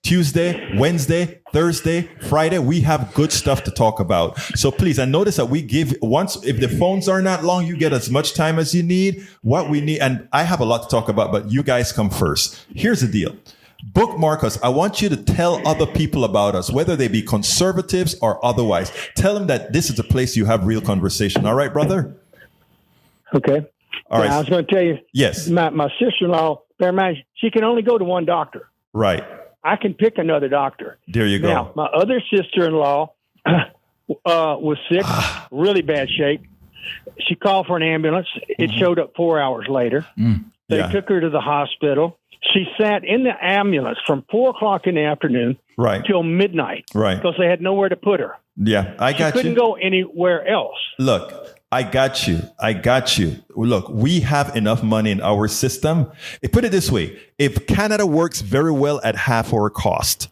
Tuesday, Wednesday, Thursday, Friday. We have good stuff to talk about. So please, and notice that we give if the phones are not long, you get as much time as you need, what we need. And I have a lot to talk about, but you guys come first. Here's the deal. Bookmark us. I want you to tell other people about us, whether they be conservatives or otherwise. Tell them that this is a place you have real conversation. All right, brother? okay. All right. I was going to tell you, Yes. my sister-in-law, bear in mind, she can only go to one doctor. Right. I can pick another doctor. There you go. Now, my other sister-in-law was sick, really bad shape. She called for an ambulance. It showed up 4 hours later. They Yeah. took her to the hospital. She sat in the ambulance from 4 o'clock in the afternoon Right. till midnight Right. because they had nowhere to put her. Yeah. I She got couldn't you. go anywhere else. Look, I got you. Look, we have enough money in our system. Put it this way. If Canada works very well at half our cost,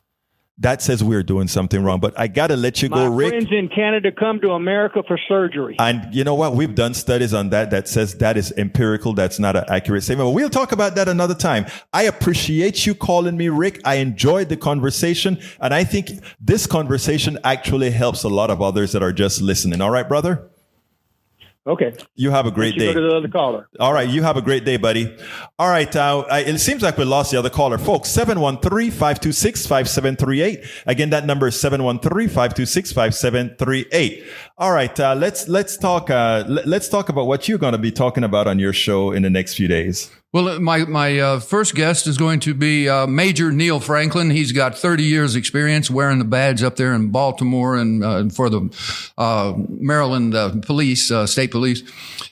that says we're doing something wrong. But I got to let you go, My Rick. friends in Canada come to America for surgery. And you know what? We've done studies on that says that is empirical. That's not an accurate statement. But we'll talk about that another time. I appreciate you calling me, Rick. I enjoyed the conversation. And I think this conversation actually helps a lot of others that are just listening. All right, brother? Okay. You have a great day. Go to the other caller. All right. You have a great day, buddy. All right. It seems like we lost the other caller. Folks, 713-526-5738. Again, that number is 713-526-5738. All right. Let's talk about what you're going to be talking about on your show in the next few days. Well, my first guest is going to be Major Neil Franklin. He's got 30 years experience wearing the badge up there in Baltimore and for the Maryland police, state police.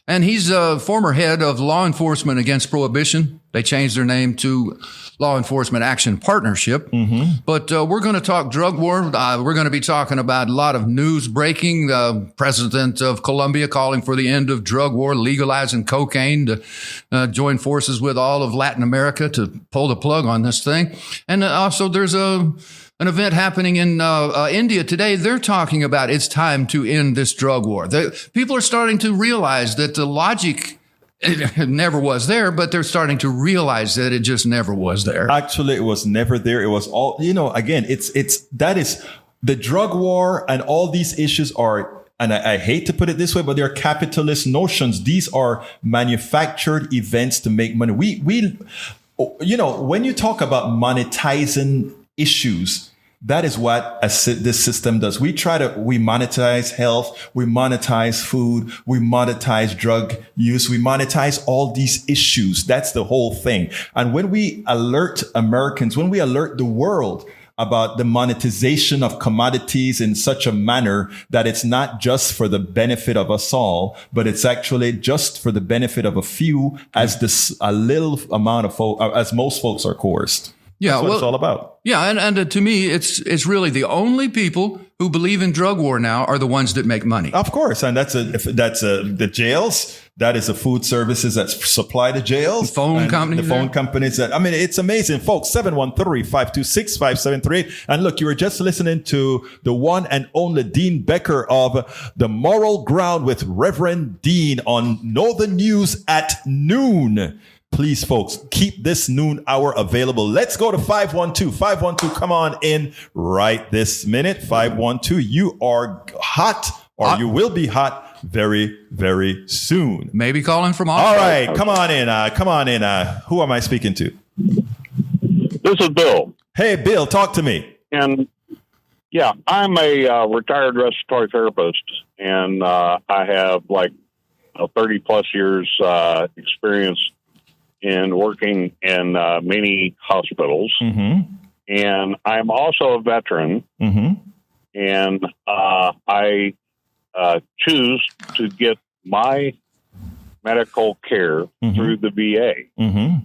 And he's a former head of Law Enforcement Against Prohibition. They changed their name to Law Enforcement Action Partnership. But we're going to talk drug war. We're going to be talking about a lot of news breaking. The president of Colombia calling for the end of drug war, legalizing cocaine to join forces with all of Latin America to pull the plug on this thing. And also there's an event happening in India today. They're talking about it's time to end this drug war. People are starting to realize that the logic it never was there, but they're starting to realize that it just never was there. Actually, it was never there. It was all, again, that is the drug war and all these issues are, and I hate to put it this way, but they're capitalist notions. These are manufactured events to make money. When you talk about monetizing issues, that is what this system does. We monetize health, we monetize food, we monetize drug use, we monetize all these issues. That's the whole thing. And when we alert Americans, when we alert the world about the monetization of commodities in such a manner that it's not just for the benefit of us all, but it's actually just for the benefit of a few, as a little amount of folks, as most folks are coerced. Yeah, That's what it's all about. Yeah, and to me, it's really the only people who believe in drug war now are the ones that make money. Of course, and that's the jails. That is the food services that supply the jails. The phone companies. The phone companies that, I mean, it's amazing, folks. 713-526-5738. And look, you were just listening to the one and only Dean Becker of The Moral Ground with Reverend Dean on Northern News at noon. Please, folks, keep this noon hour available. Let's go to 512. 512, come on in right this minute. 512, you are hot, or you will be hot very, very soon. Maybe calling from Austin. All right, come on in. Who am I speaking to? This is Bill. Hey, Bill, talk to me. And yeah, I'm a retired respiratory therapist, and I have like 30 plus years experience in working in many hospitals. Mm-hmm. And I'm also a veteran. Mm-hmm. And I choose to get my medical care through the VA. Mm-hmm.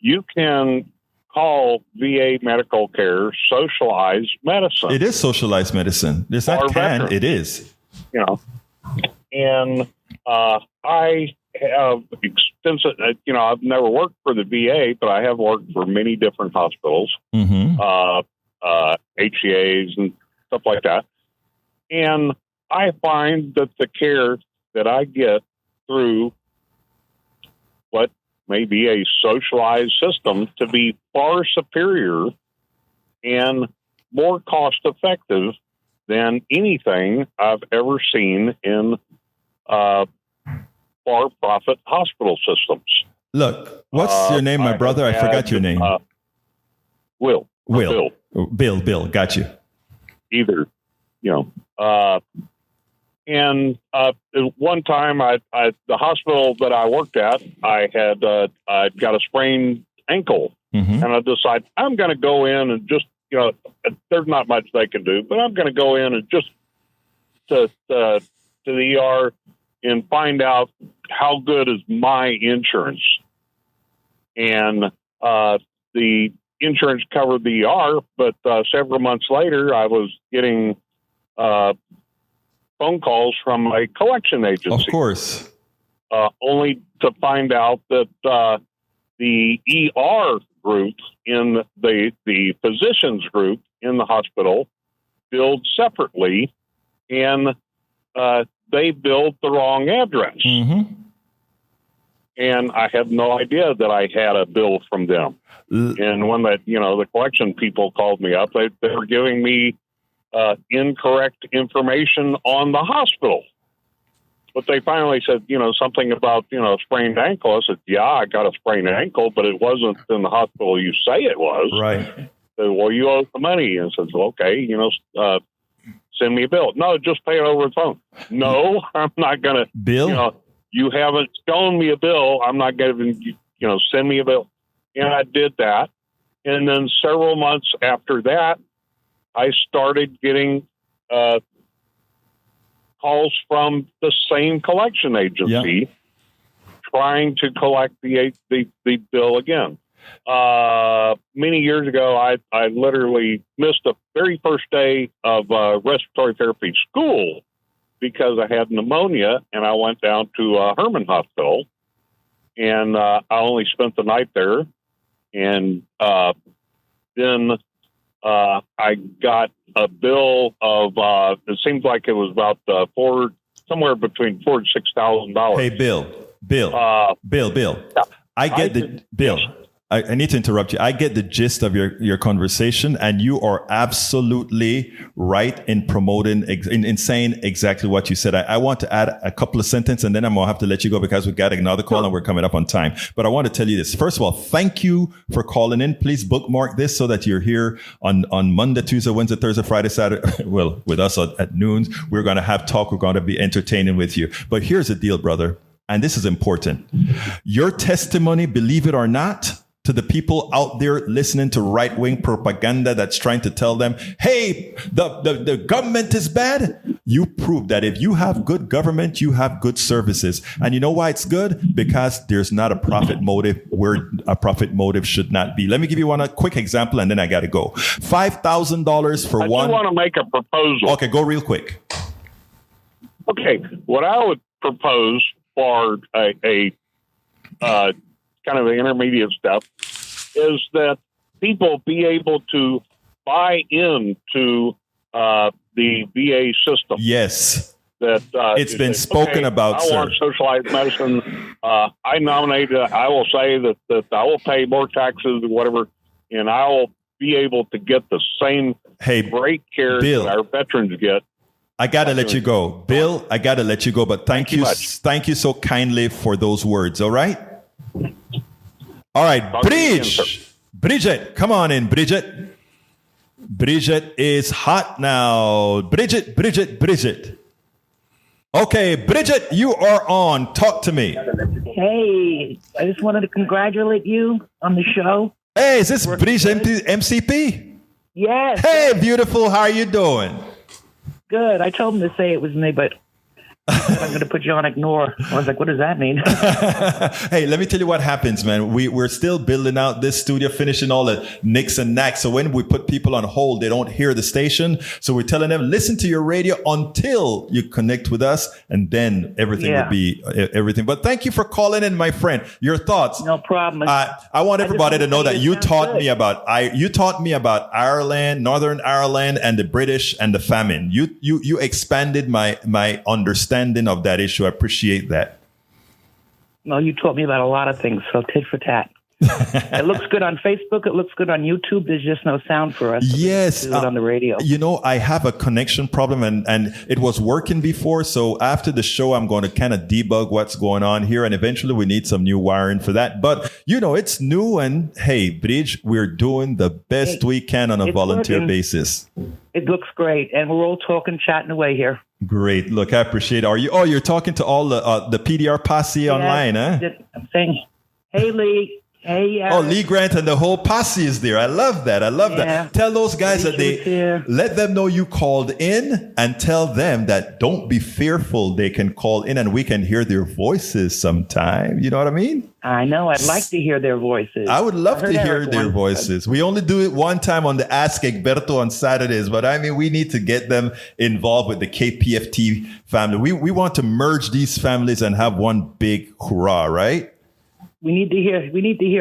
You can call VA medical care socialized medicine. It is socialized medicine. There's not can, veterans. It is. You know, and I have extensive, I've never worked for the VA, but I have worked for many different hospitals, HCAs and stuff like that. And I find that the care that I get through what may be a socialized system to be far superior and more cost effective than anything I've ever seen in for-profit hospital systems. Look, what's your name, my brother? I forgot your name. Will. Bill. Got you. Either, and one time, the hospital that I worked at, I got a sprained ankle, and I decided I'm going to go in and just, there's not much they can do, but I'm going to go in and just to the ER and find out how good is my insurance. And the insurance covered the ER, but several months later, I was getting phone calls from a collection agency. Of course. Only to find out that the ER group in the physicians group in the hospital billed separately, and they billed the wrong address. And I had no idea that I had a bill from them. And when the collection people called me up, they were giving me incorrect information on the hospital. But they finally said, something about, sprained ankle. I said, yeah, I got a sprained ankle, but it wasn't in the hospital you say it was. Right. They said, well, you owe the money. And I said, well, okay, send me a bill. No, just pay it over the phone. No, I'm not going to. Bill? You haven't shown me a bill. I'm not going to, send me a bill. And I did that. And then several months after that, I started getting calls from the same collection agency trying to collect the bill again. Many years ago, I literally missed the very first day of respiratory therapy school because I had pneumonia, and I went down to Herman Hospital, and I only spent the night there. And then I got a bill of it seems like it was about somewhere between $4,000 and $6,000. Hey, Bill. Yeah. I get the Bill. I need to interrupt you. I get the gist of your conversation, and you are absolutely right in promoting, in saying exactly what you said. I want to add a couple of sentences, and then I'm going to have to let you go because we got another call and we're coming up on time. But I want to tell you this. First of all, thank you for calling in. Please bookmark this so that you're here on Monday, Tuesday, Wednesday, Thursday, Friday, Saturday. Well, with us at noon, we're going to have talk. We're going to be entertaining with you. But here's the deal, brother. And this is important. Your testimony, believe it or not, to the people out there listening to right-wing propaganda that's trying to tell them, hey, the government is bad. you prove that if you have good government, you have good services. And you know why it's good? Because there's not a profit motive where a profit motive should not be. Let me give you a quick example, and then I got to go. $5,000 for one. I want to make a proposal. Okay, go real quick. Okay, what I would propose for a kind of an intermediate step is that people be able to buy into the VA system. Yes. That it's been spoken about, I want socialized medicine. I nominate. I will say that I will pay more taxes or whatever, and I will be able to get the same great care Bill, that our veterans get. I gotta let you go, Bill. I gotta let you go, but thank you so kindly for those words. All right. All right, Bridget, come on in, Bridget. Bridget is hot now. Bridget. Okay, Bridget, you are on. Talk to me. Hey, I just wanted to congratulate you on the show. Hey, is this Bridget MCP? Yes. Hey, beautiful. How are you doing? Good. I told him to say it was me, but I'm going to put you on ignore. I was like, what does that mean? Hey, let me tell you what happens, man. We're still building out this studio, finishing all the nicks and knacks. So when we put people on hold, they don't hear the station. So we're telling them, listen to your radio until you connect with us, and then everything will be everything. But thank you for calling in, my friend. Your thoughts? No problem. I want everybody to know that you taught me about Ireland, Northern Ireland, and the British and the famine. You expanded my understanding of that issue. I appreciate that. Well, you taught me about a lot of things, so tit for tat. It looks good on Facebook. It looks good on YouTube. There's just no sound for us. Yes. Do it on the radio. You know, I have a connection problem, and it was working before. So after the show, I'm going to kind of debug what's going on here. And eventually we need some new wiring for that. But, you know, it's new. And hey, Bridge, we're doing the best we can on a volunteer basis. It looks great. And we're all talking, chatting away here. Great. Look, I appreciate it. You're talking to all the PDR posse online, huh? I'm saying, hey, Lee. Hey, Lee Grant and the whole posse is there. I love that. that. Tell those guys that let them know you called in, and tell them that don't be fearful. They can call in and we can hear their voices sometime. You know what I mean? I know. I'd like to hear their voices. I would love to hear their voices. We only do it one time on the Ask Egberto on Saturdays, but I mean, we need to get them involved with the KPFT family. We want to merge these families and have one big hurrah, right? We need to hear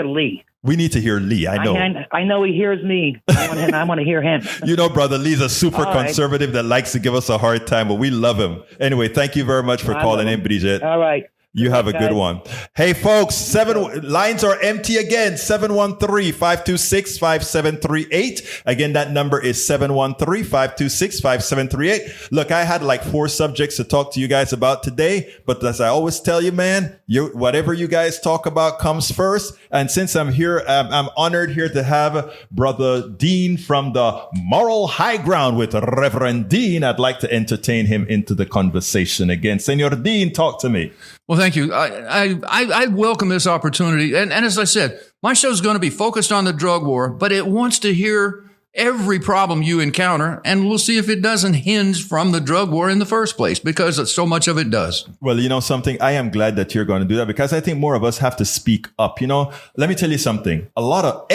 Lee. We need to hear Lee. I know. I know he hears me. I want to hear him. You know, brother, Lee's a super conservative that likes to give us a hard time, but we love him. Anyway, thank you very much for calling in, Bridget. All right. You have a good one. Hey, folks, lines are empty again. 713-526-5738. Again, that number is 713-526-5738. Look, I had like 4 subjects to talk to you guys about today, but as I always tell you, man, whatever you guys talk about comes first. And since I'm here, I'm honored here to have Brother Dean from the Moral High Ground with Reverend Dean. I'd like to entertain him into the conversation again. Senor Dean, talk to me. Well, thank you. I welcome this opportunity. And as I said, my show is going to be focused on the drug war, but it wants to hear every problem you encounter, and we'll see if it doesn't hinge from the drug war in the first place, because so much of it does. Well, you know something? I am glad that you're going to do that, because I think more of us have to speak up. You know, let me tell you something. A lot of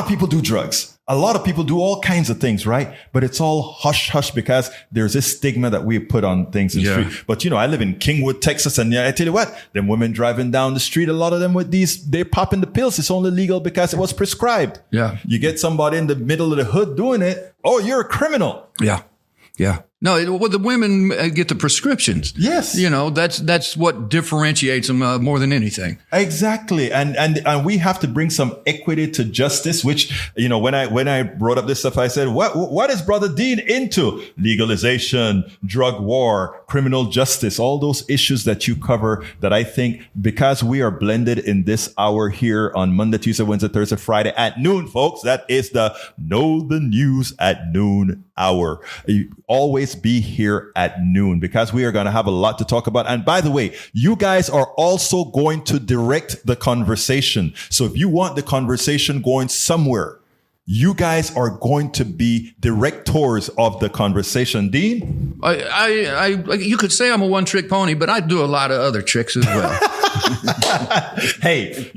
people do drugs. A lot of people do all kinds of things, right? But it's all hush hush because there's this stigma that we put on things in the street. But you know, I live in Kingwood, Texas, and I tell you what, them women driving down the street, a lot of them with they're popping the pills. It's only legal because it was prescribed. Yeah. You get somebody in the middle of the hood doing it. Oh, you're a criminal. Yeah. Yeah. No, the women get the prescriptions. Yes. You know, that's what differentiates them more than anything. Exactly. And we have to bring some equity to justice, which, you know, when I brought up this stuff, I said, what is Brother Dean into? Legalization, drug war, criminal justice, all those issues that you cover that I think, because we are blended in this hour here on Monday, Tuesday, Wednesday, Thursday, Friday at noon, folks. That is the Know the News at Noon hour. You always be here at noon, because we are going to have a lot to talk about. And by the way, you guys are also going to direct the conversation. So if you want the conversation going somewhere, You guys are going to be directors of the conversation. Dean? You could say I'm a one-trick pony, but I do a lot of other tricks as well. Hey,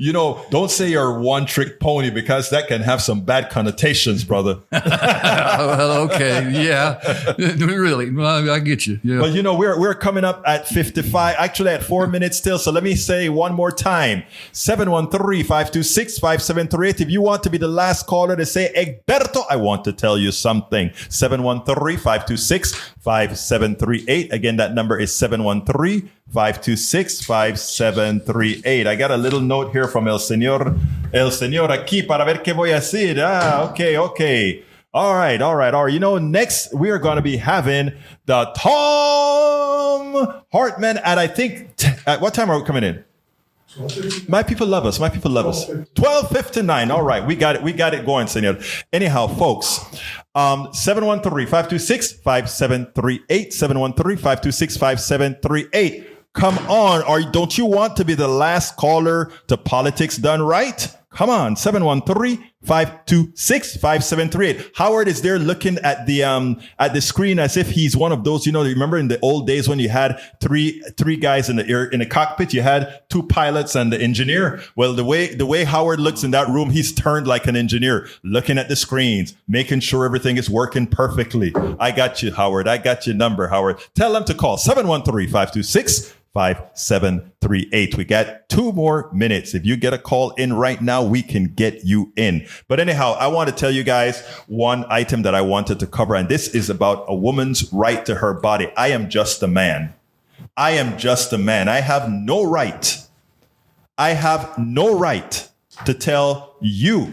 don't say you're a one-trick pony because that can have some bad connotations, brother. Well, okay. Yeah. Really. Well, I get you. Yeah. Well, we're coming up at 55, actually at 4 minutes still. So let me say one more time, 713-526-5738. If you want to be the last caller to say, Egberto, I want to tell you something. 713-526-5738. Again, that number is 713-526-5738. I got a little note here from El Señor aquí para ver qué voy a decir. Okay. All right. Next we are going to be having the Tom Hartman at, I think, at what time are we coming in? My people love us. 12:59. All right. We got it going, Senor. Anyhow, folks, 713-526-5738. 713-526-5738. Come on. Don't you want to be the last caller to Politics Done Right? Come on, 713-526-5738. Howard is there looking at the screen as if he's one of those, remember in the old days when you had three guys in the cockpit, you had two pilots and the engineer. Well, the way Howard looks in that room, he's turned like an engineer, looking at the screens, making sure everything is working perfectly. I got you, Howard. I got your number, Howard. Tell them to call 713-526-5738. We got 2 more minutes. If you get a call in right now, we can get you in. But anyhow, I want to tell you guys one item that I wanted to cover, and this is about a woman's right to her body. I am just a man. I have no right. To tell you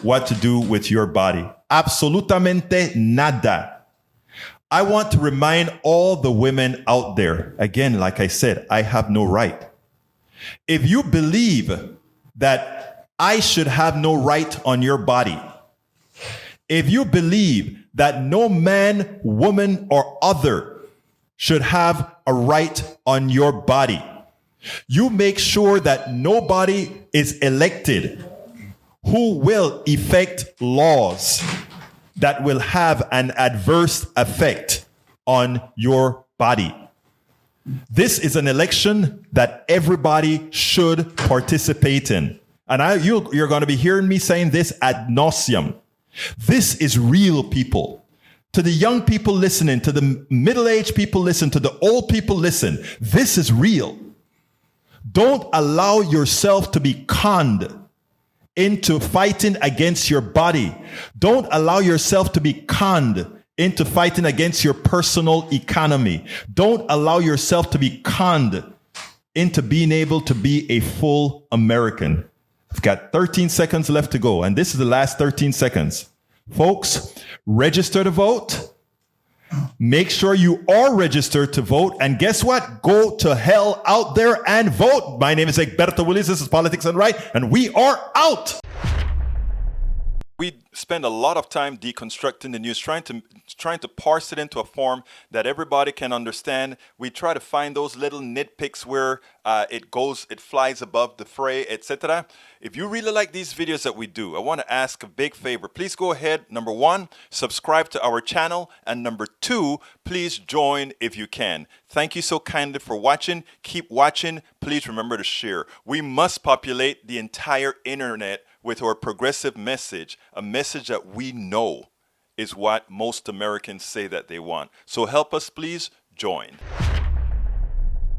what to do with your body. Absolutamente nada. I want to remind all the women out there, again, like I said, I have no right. If you believe that I should have no right on your body, if you believe that no man, woman, or other should have a right on your body, you make sure that nobody is elected who will effect laws that will have an adverse effect on your body. This is an election that everybody should participate in. And you're going to be hearing me saying this ad nauseum. This is real, people. To the young people listening, to the middle-aged people listen, to the old people listen. This is real. Don't allow yourself to be conned into fighting against your body. Don't allow yourself to be conned into fighting against your personal economy. Don't allow yourself to be conned into being able to be a full American. I've got 13 seconds left to go, and this is the last 13 seconds. Folks, register to vote. Make sure you are registered to vote. And guess what? Go to hell out there and vote. My name is Egberto Willis. This is Politics Done Right, and we are out. We spend a lot of time deconstructing the news, trying to parse it into a form that everybody can understand. We try to find those little nitpicks where it flies above the fray, etc. If you really like these videos that we do, I want to ask a big favor. Please go ahead. Number 1, subscribe to our channel. And number 2, please join if you can. Thank you so kindly for watching. Keep watching. Please remember to share. We must populate the entire internet with our progressive message, a message that we know is what most Americans say that they want. So help us, please join.